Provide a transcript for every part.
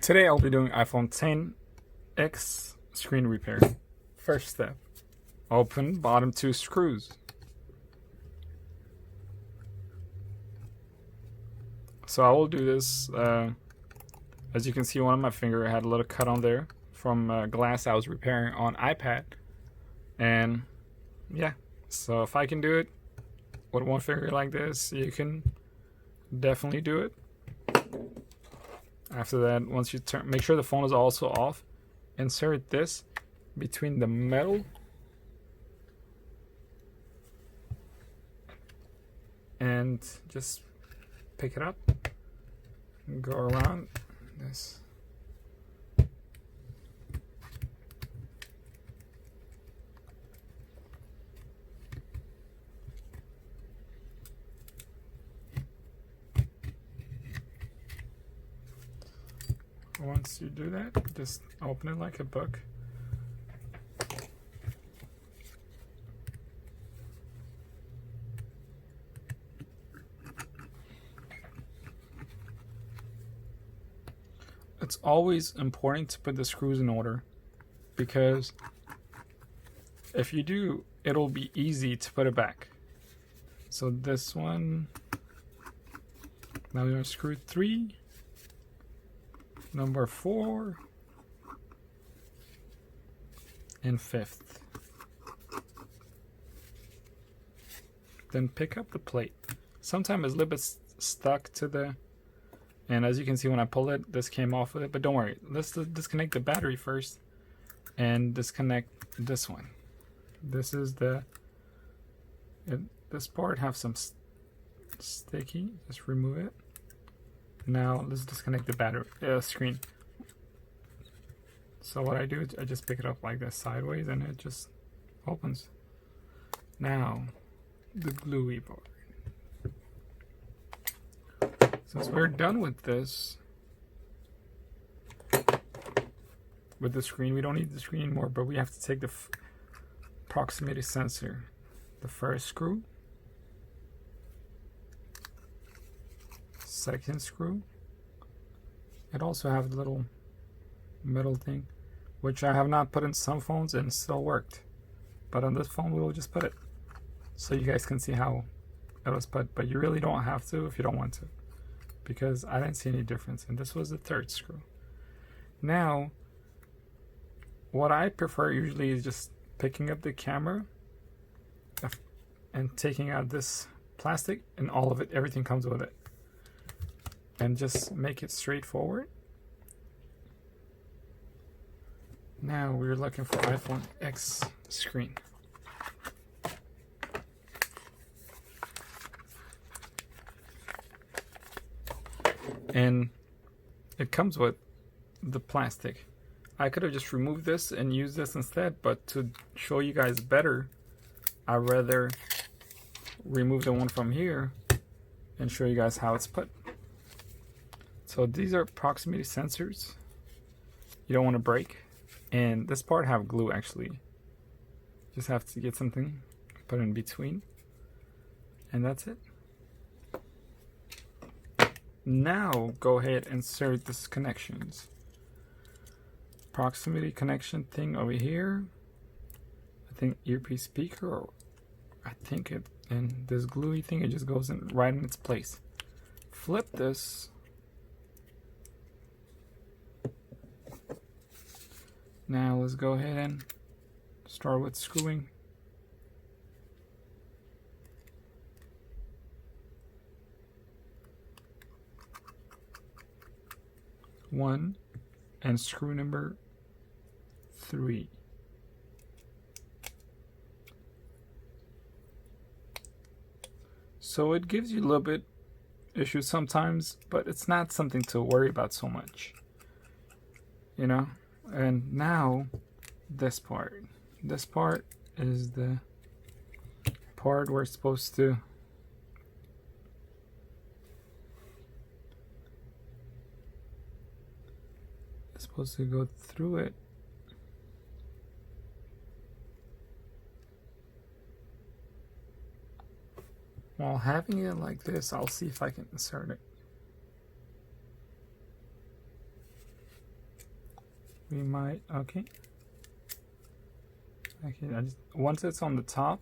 Today I'll be doing iPhone XS screen repair. First step, open bottom two screws. So I will do this, as you can see, one of my finger had a little cut on there from glass I was repairing on iPad. And yeah, so if I can do it with one finger like this, you can definitely do it. After that, once you turn, make sure the phone is also off. Insert this between the metal and just pick it up and go around this. Once you do that, just open it like a book. It's always important to put the screws in order, because if you do, it'll be easy to put it back. So this one, now we're going to screw 3, number 4, and 5th. Then pick up the plate. Sometimes it's a little bit stuck to the, and as you can see when I pull it, this came off with it, but don't worry. Let's disconnect the battery first and disconnect this one. This is this part have some sticky, just remove it. Now let's disconnect the battery screen. So what I do is I just pick it up like this sideways and it just opens. Now the gluey part. Since we're done with this, with the screen, we don't need the screen anymore, but we have to take the proximity sensor, the first screw, second screw. It also have the little metal thing, which I have not put in some phones and still worked, but on this phone we will just put it so you guys can see how it was put. But you really don't have to if you don't want to, because I didn't see any difference. And this was the third screw. Now what I prefer usually is just picking up the camera and taking out this plastic, and all of it, everything comes with it, and just make it straightforward. Now we're looking for iPhone X screen. And it comes with the plastic. I could have just removed this and used this instead, but to show you guys better, I'd rather remove the one from here and show you guys how it's put. So these are proximity sensors. You don't want to break. And this part have glue actually. Just have to get something, put in between. And that's it. Now go ahead and insert these connections. Proximity connection thing over here. I think earpiece speaker, or I think it, and this gluey thing, it just goes in right in its place. Flip this. Now let's go ahead and start with screwing. One, and screw number 3. So it gives you a little bit issues sometimes, but it's not something to worry about so much, you know. And now this part is the part we're supposed to go through it. While having it like this, I'll see if I can insert it. we might, okay. Once it's on the top,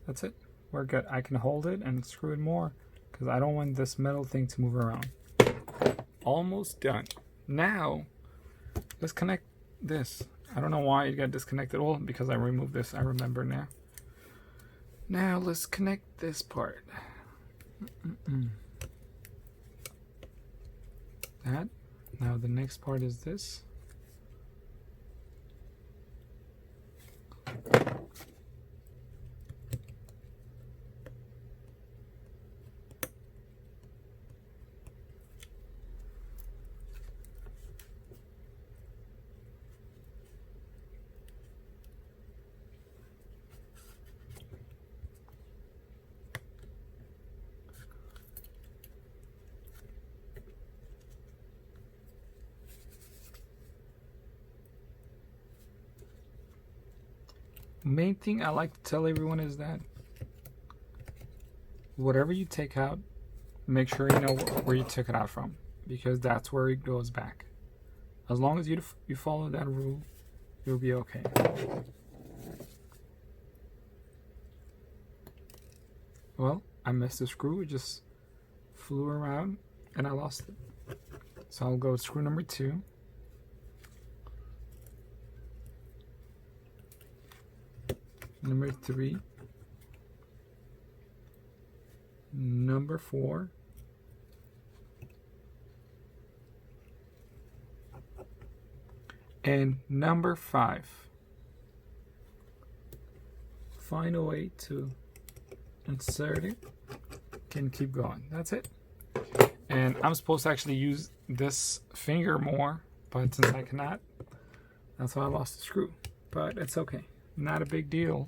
that's it. We're good. I can hold it and screw it more because I don't want this metal thing to move around. Almost done. Now, let's connect this. I don't know why it got disconnected. Well, because I removed this, I remember now. Now, let's connect this part. That. Now, the next part is this. Main thing I like to tell everyone is that whatever you take out, make sure you know where you took it out from, because that's where it goes back. As long as you follow that rule, you'll be okay. Well, I missed the screw. It just flew around and I lost it. So I'll go with screw number 2. Number 3. Number 4. And number 5. Find a way to insert it. Can keep going. That's it. And I'm supposed to actually use this finger more, but since I cannot, that's why I lost the screw. But it's okay. Not a big deal.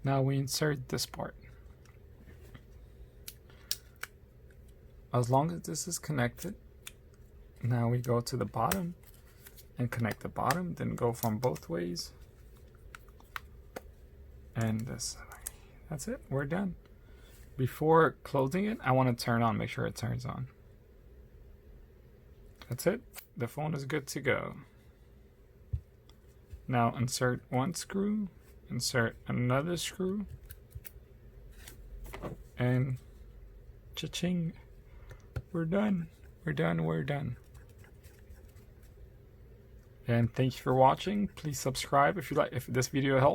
Now we insert this part. As long as this is connected, now we go to the bottom and connect the bottom, then go from both ways. And this, that's it, we're done. Before closing it, I want to turn on, make sure it turns on. That's it, the phone is good to go. Now insert one screw, insert another screw, and cha-ching, we're done. We're done. And thank you for watching. Please subscribe if this video helped.